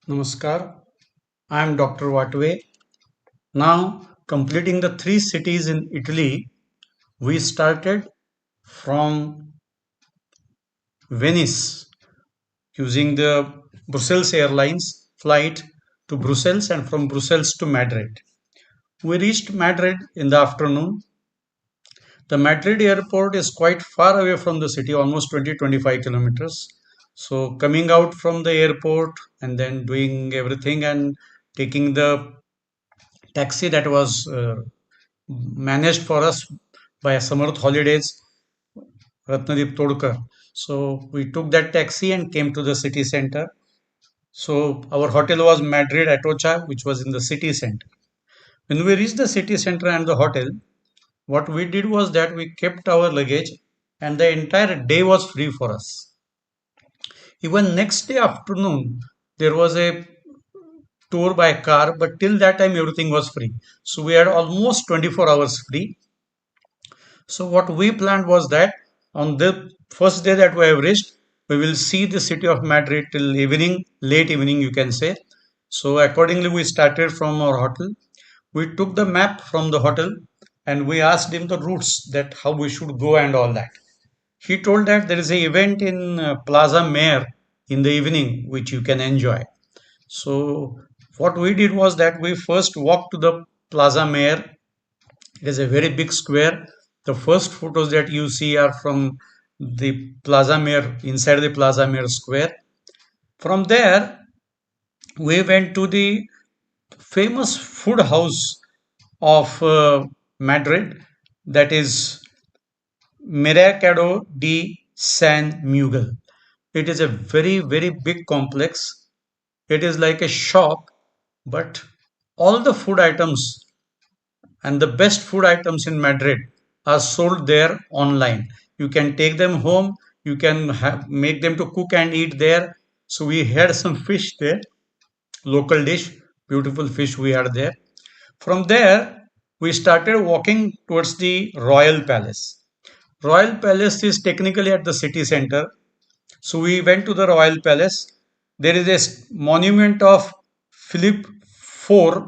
Namaskar, I am Dr. Vatwe. Now, completing the three cities in Italy, we started from Venice using the Brussels Airlines flight to Brussels and from Brussels to Madrid. We reached Madrid in the afternoon. The Madrid airport is quite far away from the city, almost 20-25 kilometers. So, coming out from the airport and then doing everything and taking the taxi that was managed for us by Samarth Holidays, Ratnadeep Todkar. So we took that taxi and came to the city center. So our hotel was Madrid Atocha, which was in the city center. When we reached the city center and the hotel, what we did was that we kept our luggage and the entire day was free for us. Even next day afternoon, there was a tour by car, but till that time everything was free. So we had almost 24 hours free. So what we planned was that on the first day that we have reached, we will see the city of Madrid till evening, late evening, you can say. So accordingly, we started from our hotel. We took the map from the hotel and we asked him the routes that how we should go and all that. He told that there is an event in Plaza Mayor in the evening which you can enjoy. So what we did was that we first walked to the Plaza Mayor. It is a very big square. The first photos that you see are from the Plaza Mayor, inside the Plaza Mayor square. From there, we went to the famous food house of Madrid, that is Mercado de San Miguel. It is a very big complex. It is like a shop, but all the food items and the best food items in Madrid are sold there online. You can take them home, you can make them to cook and eat there. So we had some fish there, local dish, beautiful fish we had there. From there, we started walking towards the Royal Palace. Royal Palace is technically at the city center. So we went to the Royal Palace. There is a monument of Philip IV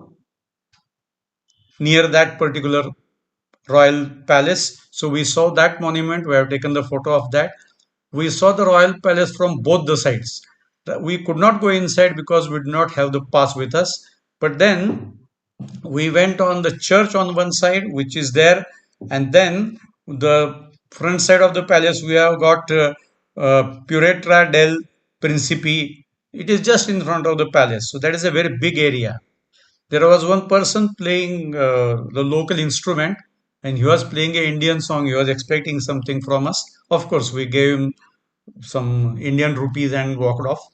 near that particular royal palace. So we saw that monument. We have taken the photo of that. We saw the royal palace from both the sides. We could not go inside because we did not have the pass with us. But then we went on the church on one side, which is there, and then the front side of the palace we have got Puretra del Principe. It is just in front of the palace. So that is a very big area. There was one person playing the local instrument and he was playing an Indian song. He was expecting something from us. Of course, we gave him some Indian rupees and walked off.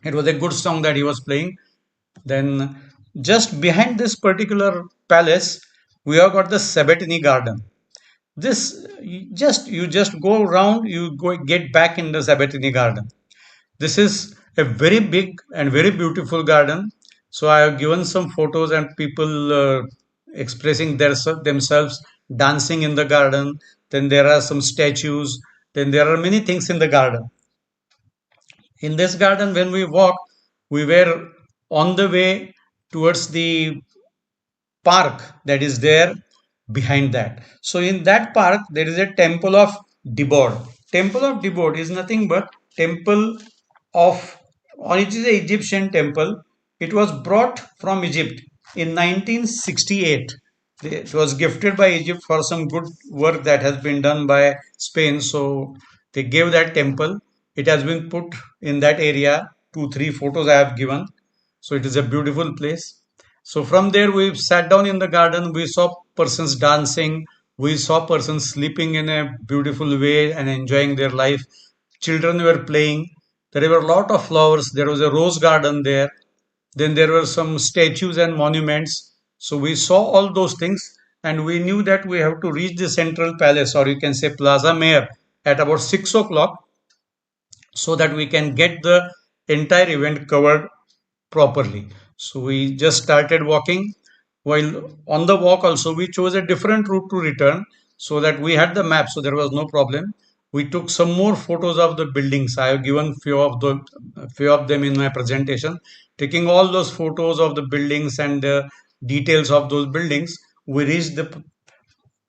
It was a good song that he was playing. Then, just behind this particular palace, we have got the Sabatini Garden. This you just go around, you go get back in the Sabatini Garden. This is a very big and very beautiful garden. So I have given some photos and people expressing themselves dancing in the garden. Then there are some statues. Then there are many things in the garden. In this garden, when we walked, we were on the way towards the park that is there behind that. So in that park, there is a temple of Dibord. Temple of Dibord is nothing but temple of, or it is a Egyptian temple. It was brought from Egypt in 1968. It was gifted by Egypt for some good work that has been done by Spain. So they gave that temple. It has been put in that area. Two, three photos I have given. So it is a beautiful place. So from there we sat down in the garden. We saw persons dancing. We saw persons sleeping in a beautiful way and enjoying their life. Children were playing. There were a lot of flowers. There was a rose garden there. Then there were some statues and monuments. So we saw all those things and we knew that we have to reach the central palace, or you can say Plaza Mayor, at about 6 o'clock so that we can get the entire event covered properly. So we just started walking. While on the walk also we chose a different route to return so that we had the map, so there was no problem. We took some more photos of the buildings. I have given few of them in my presentation. Taking all those photos of the buildings and the details of those buildings, we reached the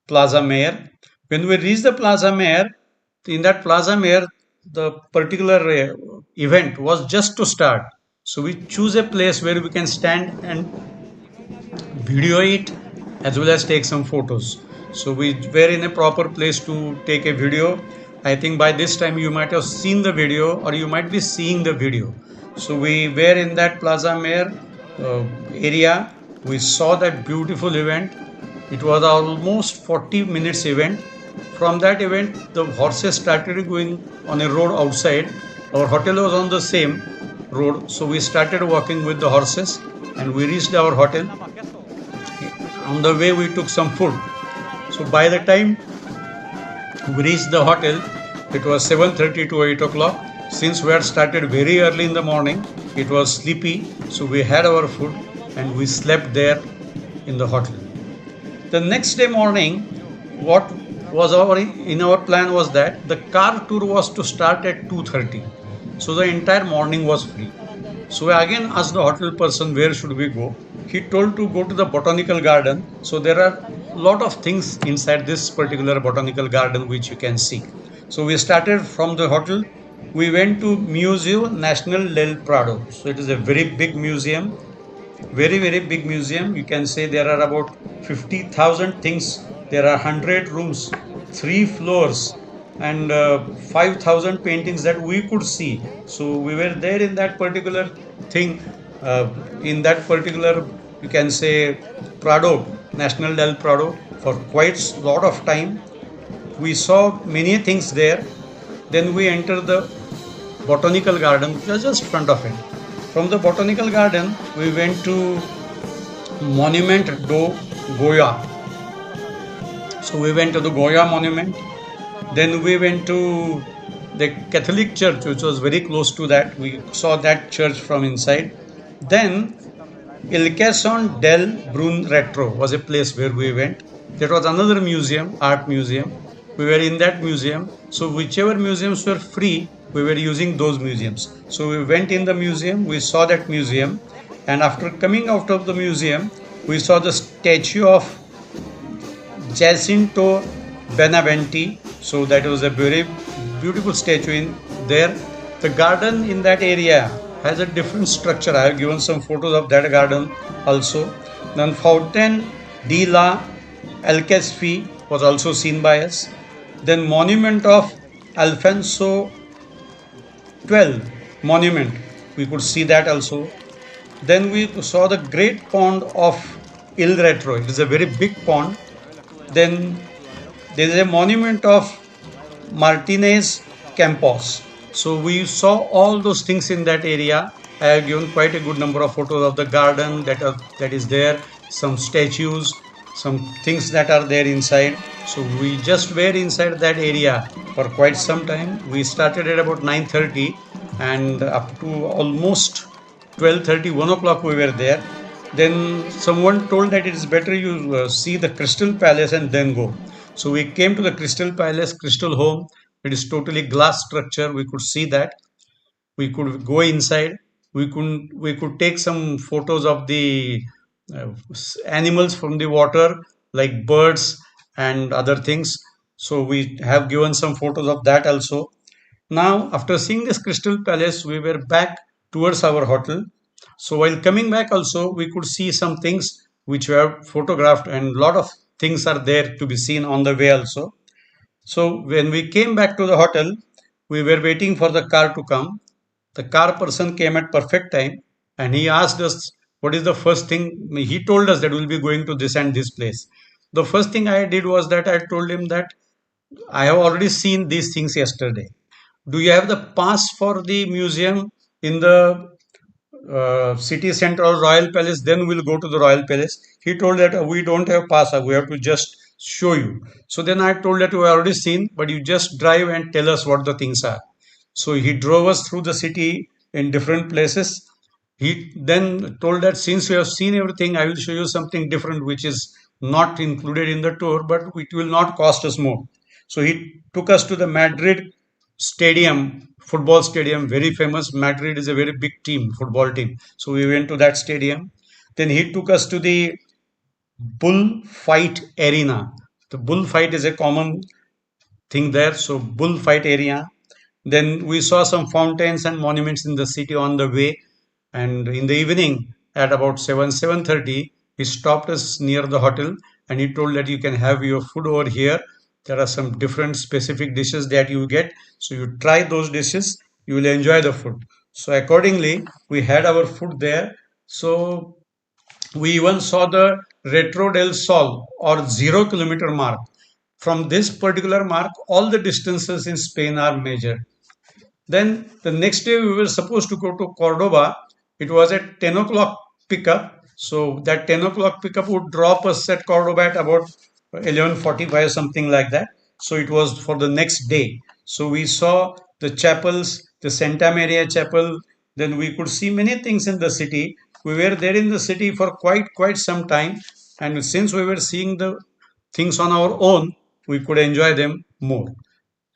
Plaza Mayor. When we reached the Plaza Mayor, in that Plaza Mayor, the particular event was just to start. So we choose a place where we can stand and video it as well as take some photos. So we were in a proper place to take a video. I think by this time you might have seen the video or you might be seeing the video. So we were in that Plaza Mayor area. We saw that beautiful event. It was almost 40 minutes event. From that event, the horses started going on a road outside. Our hotel was on the same road, so we started walking with the horses and we reached our hotel. On the way, we took some food. So by the time we reached the hotel, it was 7:30 to 8 o'clock. Since we had started very early in the morning, it was sleepy, so we had our food and we slept there in the hotel. The next day morning, what was our in our plan was that the car tour was to start at 2:30. So the entire morning was free. So I again asked the hotel person where should we go. He told to go to the botanical garden. So there are a lot of things inside this particular botanical garden which you can see. So we started from the hotel. We went to Museo National del Prado. So it is a very big museum, very big museum. You can say there are about 50,000 things. There are 100 rooms, 3 floors, and 5,000 paintings that we could see. So we were there in that particular thing, in that particular, you can say, Prado, National del Prado, for quite a lot of time. We saw many things there. Then we entered the botanical garden, which was just front of it. From the botanical garden, we went to Monument do Goya. So we went to the Goya Monument. Then we went to the Catholic Church, which was very close to that. We saw that church from inside. Then Il Cason del Brun Retro was a place where we went. That was another museum, art museum. We were in that museum. So whichever museums were free, we were using those museums. So we went in the museum, we saw that museum, and after coming out of the museum, we saw the statue of Jacinto Benavente. So that was a very beautiful statue in there. The garden in that area has a different structure. I have given some photos of that garden also. Then Fountain de la Alcazfi was also seen by us. Then monument of Alfonso 12 monument, we could see that also. Then we saw the great pond of Il Retro. It is a very big pond. Then there is a monument of Martinez Campos. So we saw all those things in that area. I have given quite a good number of photos of the garden that is there, some statues, some things that are there inside. So we just were inside that area for quite some time. We started at about 9:30 and up to almost 12:30, 1 o'clock we were there. Then someone told that it is better you see the Crystal Palace and then go. So we came to the Crystal Palace, Crystal Home. It is totally glass structure. We could see that. We could go inside. We could take some photos of the uh, animals from the water, like birds and other things. So we have given some photos of that also. Now, after seeing this Crystal Palace, we were back towards our hotel. So while coming back also, we could see some things which were photographed, and a lot of things are there to be seen on the way also. So when we came back to the hotel, we were waiting for the car to come. The car person came at perfect time and he asked us what is the first thing. He told us that we'll be going to this and this place. The first thing I did was that I told him that I have already seen these things yesterday. Do you have the pass for the museum in the city center or Royal Palace? Then we'll go to the Royal Palace. He told that we don't have pass, we have to just show you. So then I told that we already seen, but you just drive and tell us what the things are. So he drove us through the city in different places. He then told that since you have seen everything, I will show you something different which is not included in the tour, but it will not cost us more. So he took us to the Madrid stadium, football stadium, very famous. Madrid is a very big team, football team. So we went to that stadium. Then he took us to the bullfight arena. The bullfight is a common thing there. So bullfight area. Then we saw some fountains and monuments in the city on the way. And in the evening at about 7:30, he stopped us near the hotel and he told that you can have your food over here. There are some different specific dishes that you get. So you try those dishes, you will enjoy the food. So accordingly, we had our food there. So we even saw the Retro del Sol or 0 kilometer mark. From this particular mark, all the distances in Spain are measured. Then the next day we were supposed to go to Cordoba. It was at 10 o'clock pickup. So that 10 o'clock pickup would drop us at Cordoba at about 11:45, something like that. So it was for the next day. So we saw the chapels, the Santa Maria Chapel. Then we could see many things in the city. We were there in the city for quite some time. And since we were seeing the things on our own, we could enjoy them more.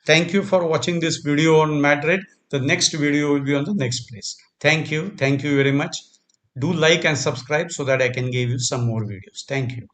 Thank you for watching this video on Madrid. The next video will be on the next place. Thank you. Thank you very much. Do like and subscribe so that I can give you some more videos. Thank you.